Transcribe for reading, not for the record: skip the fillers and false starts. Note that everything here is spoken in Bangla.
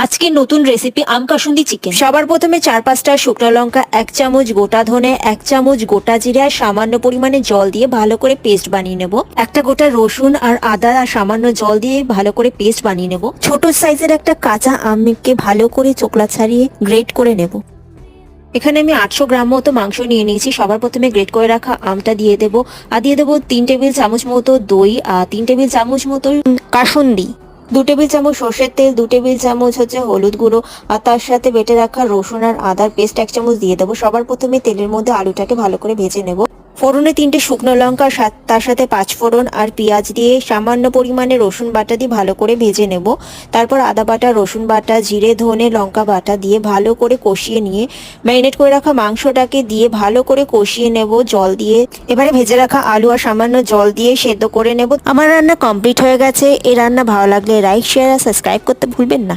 আজকে নতুন রেসিপি আম কাসুন্দি চিকেন। সবার প্রথমে 4-5টা শুকনো লঙ্কা, 1 চামচ গোটা ধনে, 1 চামচ গোটা জিরে আর সামান্য পরিমাণে জল দিয়ে ভালো করে পেস্ট বানিয়ে নেব। একটা গোটা রসুন আর আদা আর সামান্য জল দিয়ে ভালো করে পেস্ট বানিয়ে নেব। ছোট সাইজের একটা কাঁচা আমকে ভালো করে চোকলা ছাড়িয়ে গ্রেট করে নেব। এখানে আমি 800 গ্রাম মতো মাংস নিয়ে নিয়েছি। সবার প্রথমে গ্রেট করে রাখা আমটা দিয়ে দেবো আর দিয়ে দেবো 3 টেবিল চামচ মতো দই আর 3 টেবিল চামচ মতো কাসুন্দি, 2 টেবিল চামচ সর্ষের তেল, 2 টেবিল চামচ হচ্ছে হলুদ গুঁড়ো আর তার সাথে বেটে রাখা রসুন আর আদার পেস্ট 1 চামচ দিয়ে দেবো। সবার প্রথমে তেলের মধ্যে আলুটাকে ভালো করে ভেজে নেব। ফোড়নে 3টে শুকনো লঙ্কা, তার সাথে 5 ফোড়ন আর পেঁয়াজ দিয়ে সামান্য পরিমাণে রসুন বাটা দিয়ে ভালো করে ভেজে নেব। তারপর আদা বাটা, রসুন বাটা, জিরে ধনে লঙ্কা বাটা দিয়ে ভালো করে কষিয়ে নিয়ে ম্যারিনেট করে রাখা মাংসটাকে দিয়ে ভালো করে কষিয়ে নেব জল দিয়ে। এবারে ভেজে রাখা আলু আর সামান্য জল দিয়ে সেদ্ধ করে নেব। আমার রান্না কমপ্লিট হয়ে গেছে। এই রান্না ভালো লাগলে লাইক, শেয়ার আর সাবস্ক্রাইব করতে ভুলবেন না।